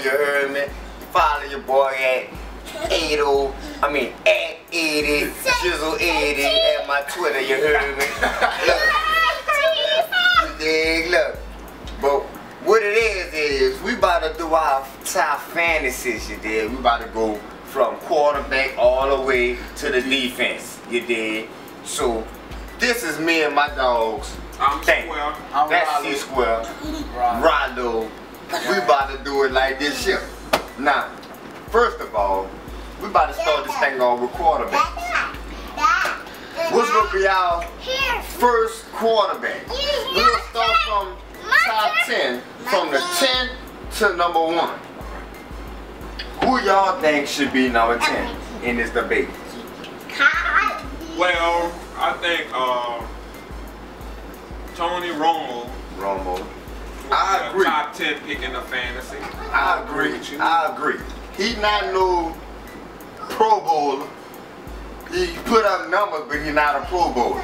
you heard me? Follow your boy at at 80 Shizzle 80 at my Twitter, you heard me? Look, you dig? Look, but what it is we about to do our top fantasies, you dig? We about to go from quarterback all the way to the defense, you dig? So this is me and my dogs. I'm Square. That's C-Square. Rollo. We about to do it like this shit. Now, first of all, we about to start this thing off with quarterback. What's gonna be our first quarterback? We'll start from top 10, from the 10 to number 1. Who y'all think should be number 10 in this debate? Well, I think Tony Romo. I agree. Top 10 pick in the fantasy. I agree. I agree. He not no Pro Bowler. He put up numbers, but he not a Pro Bowler.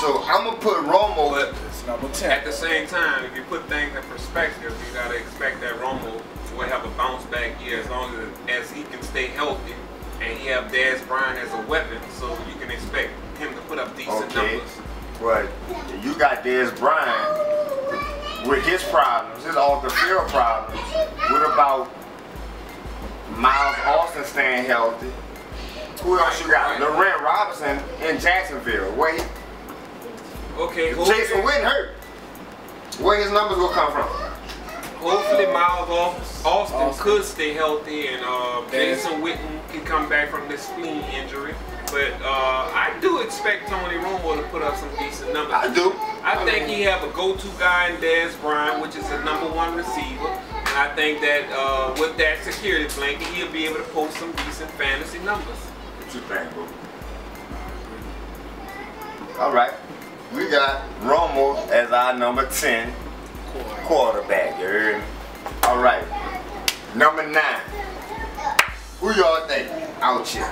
So I'm gonna put Romo But number 10. At the same time, if you put things in perspective, you gotta expect that Romo will have a bounce back year as long as he can stay healthy, and he have Dez Bryant as a weapon, so you can expect him to put up decent numbers. But you got Dez Bryant with his problems, his off the field problems. What about Miles Austin staying healthy? Who else you got? Laurent Robinson in Jacksonville. Wait. Okay. Jason Witten hurt. Where his numbers will come from? Hopefully Miles Austin could stay healthy, and Jason Witten can come back from this spleen injury. But I do expect Tony Romo to put up some decent numbers. I do. I think he have a go-to guy in Dez Bryant, which is the #1 receiver. And I think that with that security blanket, he'll be able to post some decent fantasy numbers. What you think, bro? All right. We got Romo as our number 10 quarterback. You heard me? All right. Number 9. Who y'all think out here?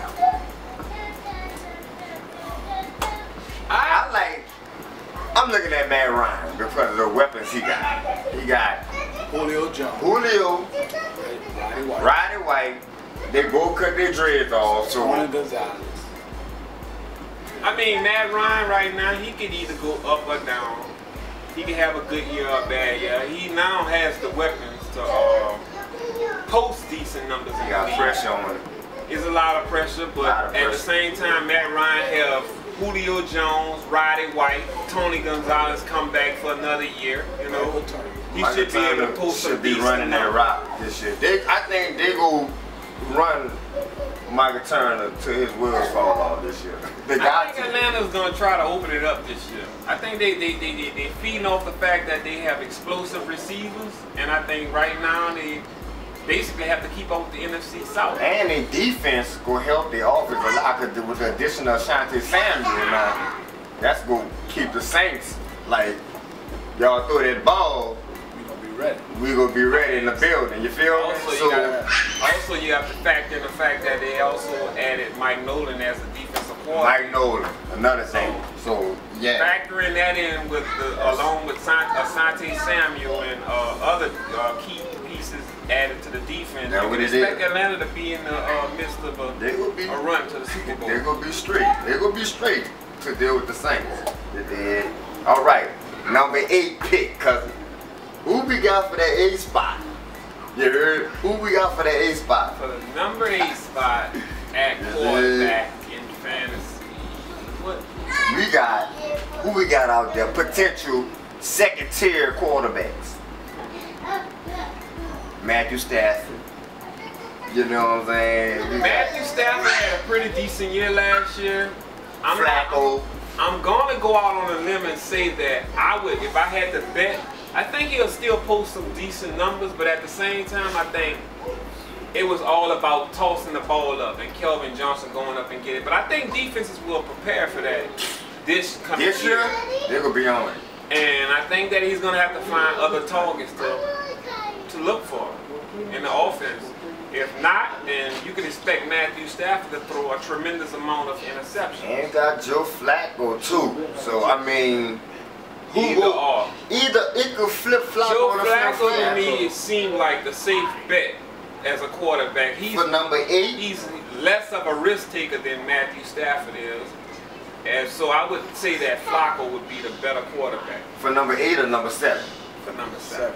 I'm looking at Matt Ryan because of the weapons he got. He got Julio Jones. Roddy White. They both cut their dreads off. So Gonzalez. I mean, Matt Ryan right now, he could either go up or down. He can have a good year or a bad year. He now has the weapons to post decent numbers. He got pressure on him. It's a lot of pressure, but at the same time, Matt Ryan have Julio Jones, Roddy White, Tony Gonzalez come back for another year. You know, he should be able to post some decent running that rock this year. I think they go run Michael Turner till his wheels fall off this year. I think Atlanta's gonna try to open it up this year. I think they feeding off the fact that they have explosive receivers, and I think right now they basically have to keep up with the NFC South. And their defense gonna help their offense a lot with the addition of Fantasy Samuel now. That's gonna keep the Saints like y'all throw that ball. We gonna be ready in the building. You feel me? Also, you have to factor in the fact that they also added Mike Nolan as a defensive coordinator. Mike Nolan, another thing. So yeah. Factoring that in with along with Asante Samuel and other key pieces added to the defense, you can expect Atlanta to be in the midst of a run to the Super Bowl. They're gonna be straight. They're gonna be straight to deal with the Saints. All right, number 8 pick, cousin. Who we got for that 8 spot? You heard? Who we got for that 8 spot? For the number 8 spot at quarterback in fantasy. What? Who we got out there? Potential second-tier quarterbacks. Matthew Stafford. You know what I'm saying? Matthew Stafford had a pretty decent year last year. Flacco. I'm gonna go out on a limb and say that I would, if I had to bet, I think he'll still post some decent numbers, but at the same time, I think it was all about tossing the ball up and Kelvin Johnson going up and get it. But I think defenses will prepare for that this year. They're gonna be on it. And I think that he's gonna have to find other targets to look for in the offense. If not, then you can expect Matthew Stafford to throw a tremendous amount of interceptions. And got Joe Flacco too. So I mean, either it could flip flop Joe on the Flacco to me, it seemed like the safe bet as a quarterback. He's For number 8? He's less of a risk taker than Matthew Stafford is. And so I would say that Flacco would be the better quarterback. For number 8 or number 7? For number 7.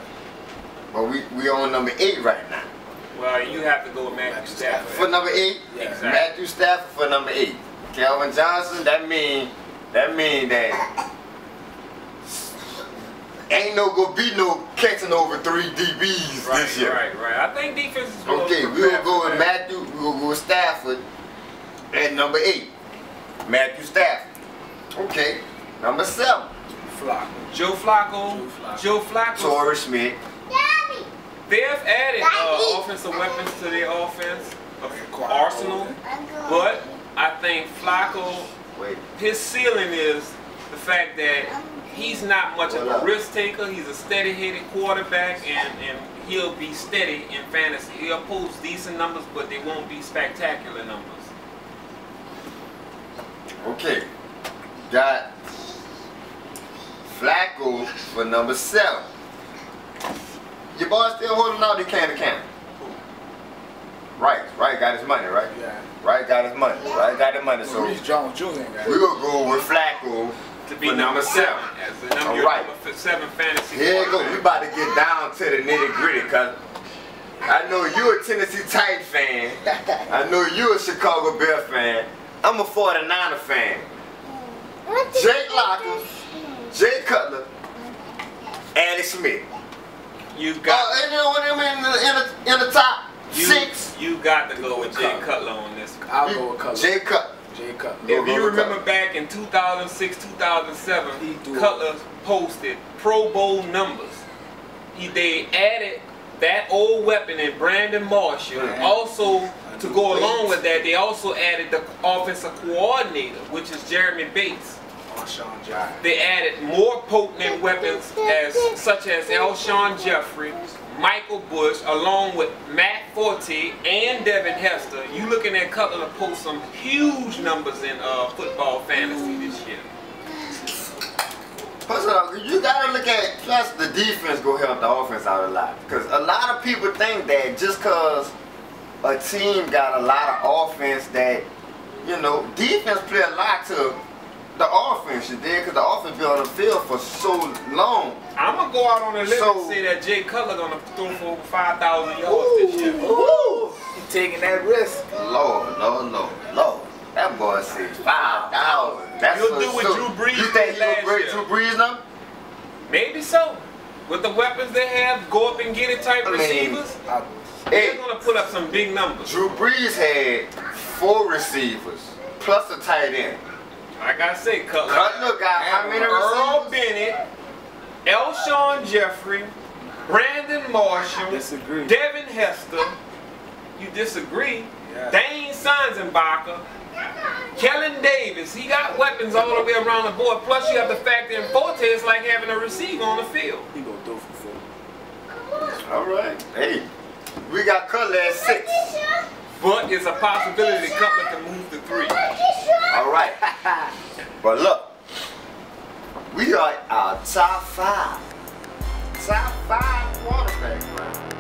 Well, we on number 8 right now. Well, you have to go with Matthew Stafford. For number 8? Yeah. Exactly. Matthew Stafford for number 8. Calvin Johnson, that mean that ain't gonna be no catching over 3 DBs this year. Right. I think defense is okay, we're gonna go with Matthew, we're gonna go with Stafford at number 8. Matthew Stafford. Okay, number 7. Flacco. Joe Flacco. Torrey Smith. They've added offensive weapons to their offense arsenal, but I think Flacco, his ceiling is the fact that he's not much of a risk taker. He's a steady-headed quarterback, and he'll be steady in fantasy. He'll post decent numbers, but they won't be spectacular numbers. Okay, got Flacco for number 7. Your boy still holding out the can. Right, got his money, right? Yeah. Right, got his money. Right, got his money. So Maurice Jones Jr. We're gonna go with Flacco to be for number 7. As the number 7 fantasy. Here you go. We about to get down to the nitty-gritty, cause I know you're a Tennessee Titans fan. I know you're a Chicago Bear fan. I'm a 49er fan. Jake Locker, Jay Cutler, Alex Smith. You got. And you know what I mean in the top 6. You got to go with Jay Cutler on this. I'll go with Cutler. Jay Cutler. If you remember back in 2006, 2007, Cutler posted Pro Bowl numbers. They added that old weapon in Brandon Marshall. Also, to go along with that, they also added the offensive coordinator, which is Jeremy Bates. They added more potent weapons such as Alshon Jeffrey, Michael Bush, along with Matt Forte and Devin Hester. You looking at Cutler to post some huge numbers in football fantasy this year. Plus, you gotta look at, plus the defense go help the offense out a lot. Because a lot of people think that just because a team got a lot of offense that, you know, defense play a lot to the offense, you did, because the offense been on the field for so long. I'm going to go out on a limb and say that Jay Cutler going to throw for over 5,000 yards this year. He's taking that risk. Lord. That boy said 5,000. That's He'll do what Drew Brees. You think he'll break Drew Brees now? Maybe so. With the weapons they have, go up and get it type receivers, they're going to put up some big numbers. Drew Brees had 4 receivers, plus a tight end. Like I said, Cutler got how many Earl receivers? Bennett, Alshon Jeffrey, Brandon Marshall, Devin Hester. You disagree? Yeah. Dane Sanzenbacher, Kellen Davis. He got weapons all the way around the board. Plus, you have to factor in Forte. It's like having a receiver on the field. He gonna do for 4. All right. Hey, we got Cutler at 6. But it's a possibility that Cutler can move to 3. All right. But look, we are our top 5. Top 5 quarterbacks, man.